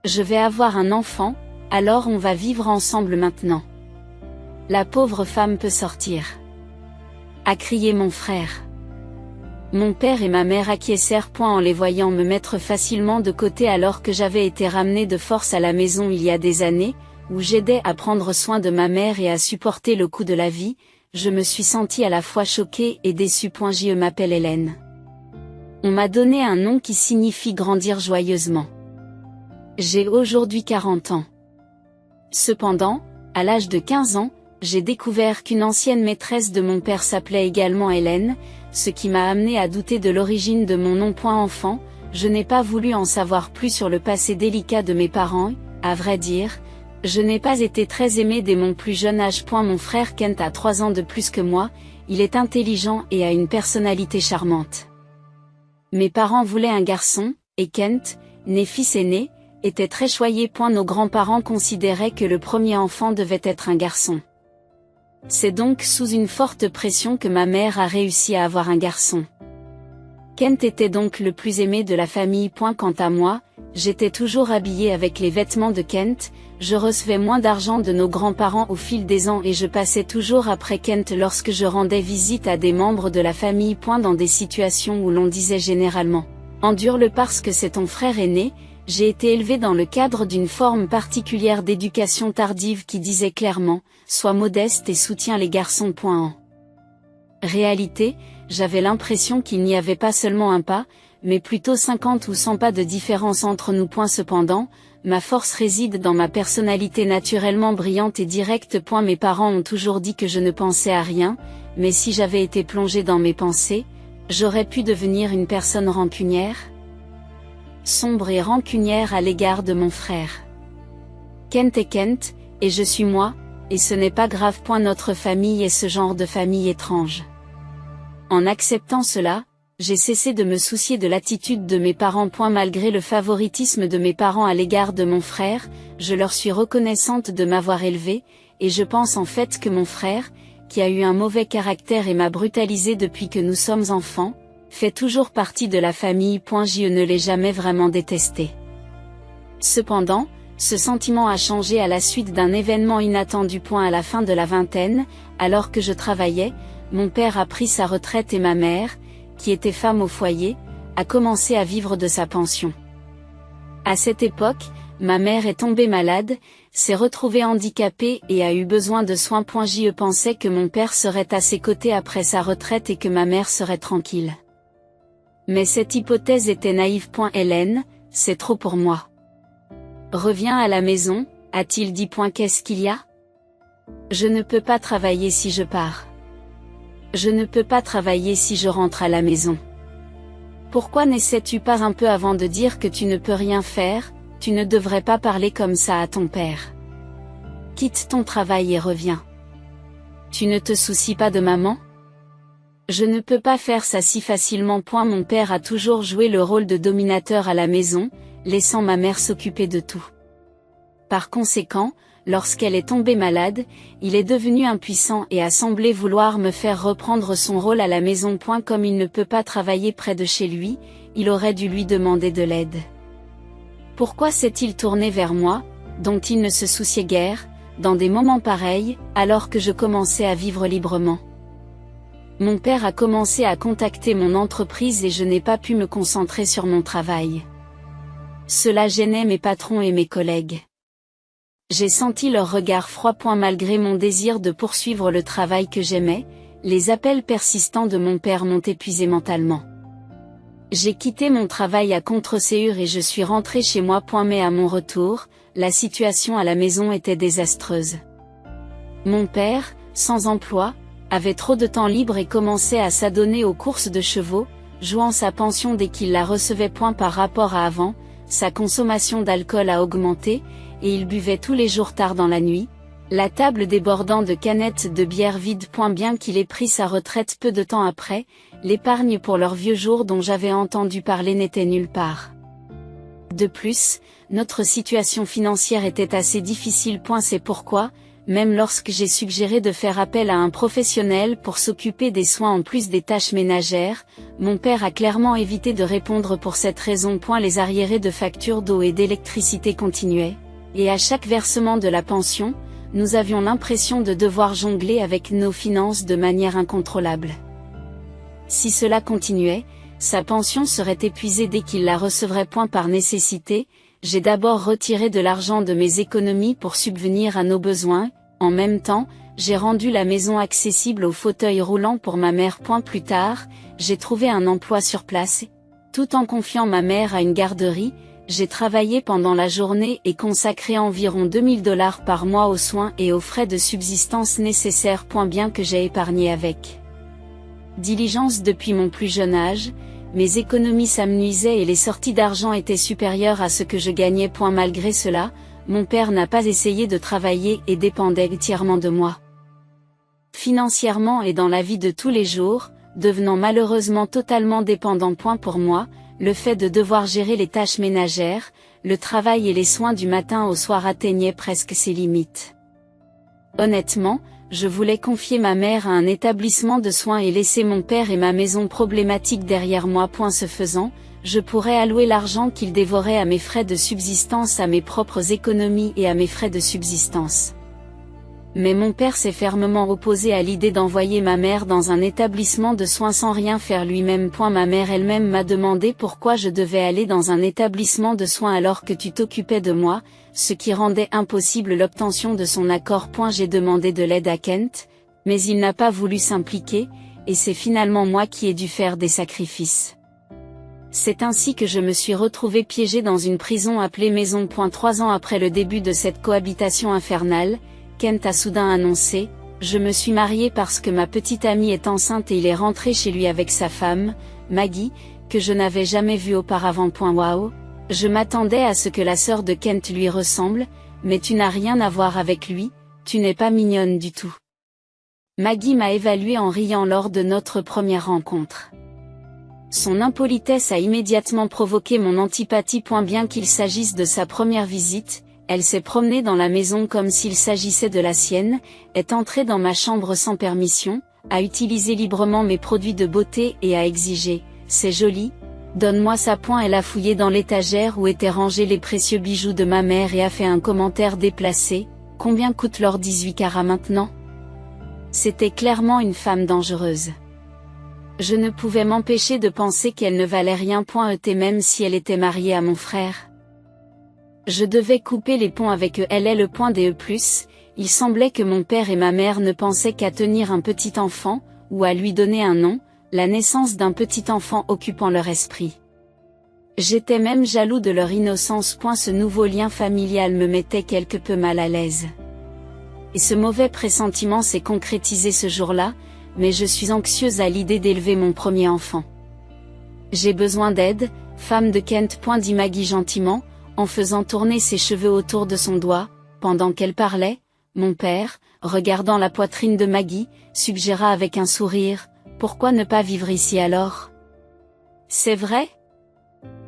Je vais avoir un enfant, alors on va vivre ensemble maintenant. La pauvre femme peut sortir, a crié mon frère. Mon père et ma mère acquiescèrent en les voyant me mettre facilement de côté alors que j'avais été ramené de force à la maison il y a des années, où j'aidais à prendre soin de ma mère et à supporter le coût de la vie. Je me suis sentie à la fois choquée et déçue. Je m'appelle Hélène. On m'a donné un nom qui signifie grandir joyeusement. J'ai aujourd'hui 40 ans. Cependant, à l'âge de 15 ans, j'ai découvert qu'une ancienne maîtresse de mon père s'appelait également Hélène, ce qui m'a amené à douter de l'origine de mon nom. Enfant, je n'ai pas voulu en savoir plus sur le passé délicat de mes parents, à vrai dire, je n'ai pas été très aimée dès mon plus jeune âge. Mon frère Kent a 3 ans de plus que moi, il est intelligent et a une personnalité charmante. Mes parents voulaient un garçon, et Kent, né fils aîné, était très choyé. Nos grands-parents considéraient que le premier enfant devait être un garçon. C'est donc sous une forte pression que ma mère a réussi à avoir un garçon. Kent était donc le plus aimé de la famille. Quant à moi, j'étais toujours habillée avec les vêtements de Kent, je recevais moins d'argent de nos grands-parents au fil des ans et je passais toujours après Kent lorsque je rendais visite à des membres de la famille. Dans des situations où l'on disait généralement « Endure-le parce que c'est ton frère aîné », j'ai été élevée dans le cadre d'une forme particulière d'éducation tardive qui disait clairement « Sois modeste et soutiens les garçons ». En réalité, j'avais l'impression qu'il n'y avait pas seulement un pas, mais plutôt 50 ou 100 pas de différence entre nous. Cependant, ma force réside dans ma personnalité naturellement brillante et directe. Mes parents ont toujours dit que je ne pensais à rien, mais si j'avais été plongée dans mes pensées, j'aurais pu devenir une personne rancunière, sombre et rancunière à l'égard de mon frère. Kent est Kent, et je suis moi, et ce n'est pas grave. Notre famille est ce genre de famille étrange. En acceptant cela, j'ai cessé de me soucier de l'attitude de mes parents. Malgré le favoritisme de mes parents à l'égard de mon frère, je leur suis reconnaissante de m'avoir élevée, et je pense en fait que mon frère, qui a eu un mauvais caractère et m'a brutalisée depuis que nous sommes enfants, fait toujours partie de la famille. Je ne l'ai jamais vraiment détesté. Cependant, ce sentiment a changé à la suite d'un événement inattendu. À la fin de la vingtaine, alors que je travaillais, mon père a pris sa retraite et ma mère, qui était femme au foyer, a commencé à vivre de sa pension. À cette époque, ma mère est tombée malade, s'est retrouvée handicapée et a eu besoin de soins. Je pensais que mon père serait à ses côtés après sa retraite et que ma mère serait tranquille. Mais cette hypothèse était naïve. Hélène, c'est trop pour moi. Reviens à la maison, a-t-il dit. Qu'est-ce qu'il y a? Je ne peux pas travailler si je pars. Je ne peux pas travailler si je rentre à la maison. Pourquoi n'essaies-tu pas un peu avant de dire que tu ne peux rien faire? Tu ne devrais pas parler comme ça à ton père. Quitte ton travail et reviens. Tu ne te soucies pas de maman? Je ne peux pas faire ça si facilement. Mon père a toujours joué le rôle de dominateur à la maison, laissant ma mère s'occuper de tout. Par conséquent, lorsqu'elle est tombée malade, il est devenu impuissant et a semblé vouloir me faire reprendre son rôle à la maison. Comme il ne peut pas travailler près de chez lui, il aurait dû lui demander de l'aide. Pourquoi s'est-il tourné vers moi, dont il ne se souciait guère, dans des moments pareils, alors que je commençais à vivre librement? Mon père a commencé à contacter mon entreprise et je n'ai pas pu me concentrer sur mon travail. Cela gênait mes patrons et mes collègues. J'ai senti leur regard froid. Malgré mon désir de poursuivre le travail que j'aimais, les appels persistants de mon père m'ont épuisé mentalement. J'ai quitté mon travail à contre-ségur et je suis rentré chez moi. Mais à mon retour, la situation à la maison était désastreuse. Mon père, sans emploi, avait trop de temps libre et commençait à s'adonner aux courses de chevaux, jouant sa pension dès qu'il la recevait. Par rapport à avant, sa consommation d'alcool a augmenté, et il buvait tous les jours tard dans la nuit, la table débordant de canettes de bière vides. Bien qu'il ait pris sa retraite peu de temps après, l'épargne pour leurs vieux jours dont j'avais entendu parler n'était nulle part. De plus, notre situation financière était assez difficile. C'est pourquoi, même lorsque j'ai suggéré de faire appel à un professionnel pour s'occuper des soins en plus des tâches ménagères, mon père a clairement évité de répondre pour cette raison. Les arriérés de factures d'eau et d'électricité continuaient, et à chaque versement de la pension, nous avions l'impression de devoir jongler avec nos finances de manière incontrôlable. Si cela continuait, sa pension serait épuisée dès qu'il la recevrait. Par nécessité, j'ai d'abord retiré de l'argent de mes économies pour subvenir à nos besoins. En même temps, j'ai rendu la maison accessible aux fauteuils roulants pour ma mère. Plus tard, j'ai trouvé un emploi sur place. Tout en confiant ma mère à une garderie, j'ai travaillé pendant la journée et consacré environ $2000 par mois aux soins et aux frais de subsistance nécessaires. Bien que j'ai épargné avec diligence depuis mon plus jeune âge, mes économies s'amenuisaient et les sorties d'argent étaient supérieures à ce que je gagnais. Malgré cela, mon père n'a pas essayé de travailler et dépendait entièrement de moi. Financièrement et dans la vie de tous les jours, devenant malheureusement totalement dépendant. Pour moi, le fait de devoir gérer les tâches ménagères, le travail et les soins du matin au soir atteignait presque ses limites. Honnêtement, je voulais confier ma mère à un établissement de soins et laisser mon père et ma maison problématique derrière moi. Ce faisant, je pourrais allouer l'argent qu'il dévorait à mes frais de subsistance, à mes propres économies et à mes frais de subsistance. Mais mon père s'est fermement opposé à l'idée d'envoyer ma mère dans un établissement de soins sans rien faire lui-même. Ma mère elle-même m'a demandé pourquoi je devais aller dans un établissement de soins alors que tu t'occupais de moi, ce qui rendait impossible l'obtention de son accord. J'ai demandé de l'aide à Kent, mais il n'a pas voulu s'impliquer, et c'est finalement moi qui ai dû faire des sacrifices. C'est ainsi que je me suis retrouvée piégée dans une prison appelée maison. 3 ans après le début de cette cohabitation infernale, Kent a soudain annoncé « Je me suis marié parce que ma petite amie est enceinte » et il est rentré chez lui avec sa femme, Maggie, que je n'avais jamais vue auparavant. Waouh, je m'attendais à ce que la sœur de Kent lui ressemble, mais tu n'as rien à voir avec lui, tu n'es pas mignonne du tout. Maggie m'a évaluée en riant lors de notre première rencontre. Son impolitesse a immédiatement provoqué mon antipathie. Bien qu'il s'agisse de sa première visite, elle s'est promenée dans la maison comme s'il s'agissait de la sienne, est entrée dans ma chambre sans permission, a utilisé librement mes produits de beauté et a exigé « C'est joli, donne-moi ça ». Elle a fouillé dans l'étagère où étaient rangés les précieux bijoux de ma mère et a fait un commentaire déplacé « Combien coûte leur 18 carats maintenant ?» C'était clairement une femme dangereuse. Je ne pouvais m'empêcher de penser qu'elle ne valait rien. Même si elle était mariée à mon frère. Je devais couper les ponts avec elle. Il semblait que mon père et ma mère ne pensaient qu'à tenir un petit enfant, ou à lui donner un nom, la naissance d'un petit enfant occupant leur esprit. J'étais même jaloux de leur innocence. Ce nouveau lien familial me mettait quelque peu mal à l'aise. Et ce mauvais pressentiment s'est concrétisé ce jour-là, mais je suis anxieuse à l'idée d'élever mon premier enfant. J'ai besoin d'aide, femme de Kent. Dit Maggie gentiment, en faisant tourner ses cheveux autour de son doigt, pendant qu'elle parlait. Mon père, regardant la poitrine de Maggie, suggéra avec un sourire, « Pourquoi ne pas vivre ici alors ?»« C'est vrai ?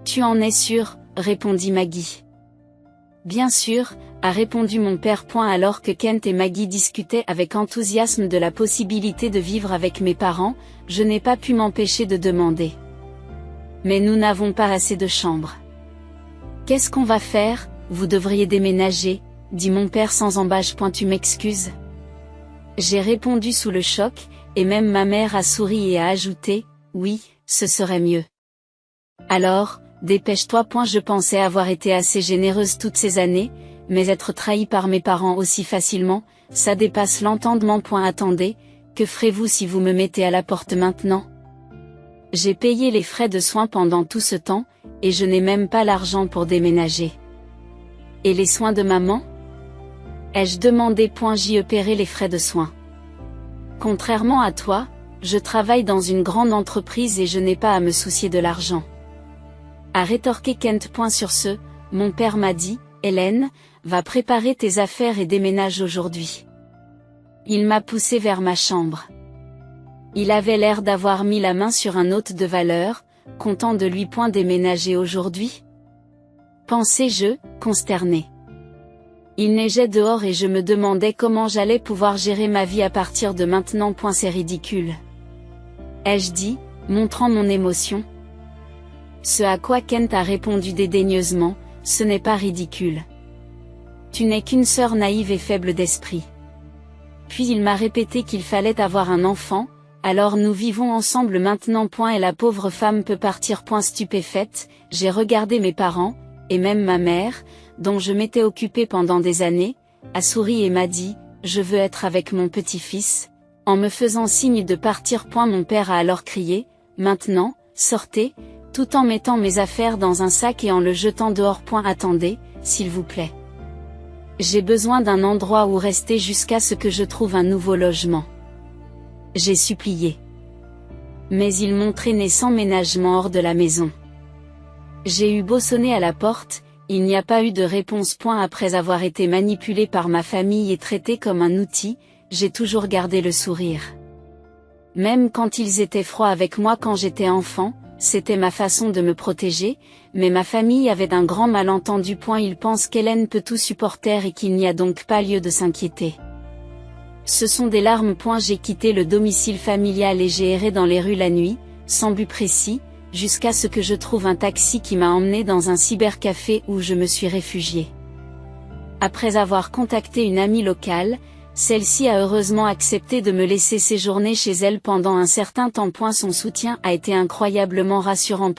Tu en es sûr ?» répondit Maggie. « Bien sûr », a répondu mon père. Alors que Kent et Maggie discutaient avec enthousiasme de la possibilité de vivre avec mes parents, je n'ai pas pu m'empêcher de demander. « Mais nous n'avons pas assez de chambres. »« Qu'est-ce qu'on va faire ? Vous devriez déménager, » dit mon père sans embâche. Tu m'excuses ? J'ai répondu sous le choc, et même ma mère a souri et a ajouté, « Oui, ce serait mieux. » Alors, dépêche-toi. Je pensais avoir été assez généreuse toutes ces années, mais être trahie par mes parents aussi facilement, ça dépasse l'entendement. Attendez, que ferez-vous si vous me mettez à la porte maintenant ? J'ai payé les frais de soins pendant tout ce temps, et je n'ai même pas l'argent pour déménager. Et les soins de maman ? Ai-je demandé. J'y paierai les frais de soins. Contrairement à toi, je travaille dans une grande entreprise et je n'ai pas à me soucier de l'argent. A rétorqué Kent. Sur ce, mon père m'a dit, Hélène, va préparer tes affaires et déménage aujourd'hui. Il m'a poussé vers ma chambre. Il avait l'air d'avoir mis la main sur un hôte de valeur, content de lui. Déménager aujourd'hui ? Pensais-je, consterné. Il neigeait dehors et je me demandais comment j'allais pouvoir gérer ma vie à partir de maintenant. C'est ridicule. Ai-je dit, montrant mon émotion. Ce à quoi Kent a répondu dédaigneusement, ce n'est pas ridicule. Tu n'es qu'une sœur naïve et faible d'esprit. Puis il m'a répété qu'il fallait avoir un enfant, alors nous vivons ensemble maintenant. Et la pauvre femme peut partir. Stupéfaite, j'ai regardé mes parents, et même ma mère, dont je m'étais occupée pendant des années, a souri et m'a dit, je veux être avec mon petit-fils, en me faisant signe de partir. Mon père a alors crié, maintenant, sortez, tout en mettant mes affaires dans un sac et en le jetant dehors. Attendez, s'il vous plaît. J'ai besoin d'un endroit où rester jusqu'à ce que je trouve un nouveau logement. J'ai supplié. Mais ils m'ont traîné sans ménagement hors de la maison. J'ai eu beau sonner à la porte, il n'y a pas eu de réponse. Après avoir été manipulé par ma famille et traité comme un outil, j'ai toujours gardé le sourire. Même quand ils étaient froids avec moi quand j'étais enfant, c'était ma façon de me protéger, mais ma famille avait d'un grand malentendu. Ils pensent qu'Hélène peut tout supporter et qu'il n'y a donc pas lieu de s'inquiéter. Ce sont des larmes. J'ai quitté le domicile familial et j'ai erré dans les rues la nuit, sans but précis, jusqu'à ce que je trouve un taxi qui m'a emmené dans un cybercafé où je me suis réfugié. Après avoir contacté une amie locale, celle-ci a heureusement accepté de me laisser séjourner chez elle pendant un certain temps. Son soutien a été incroyablement rassurant.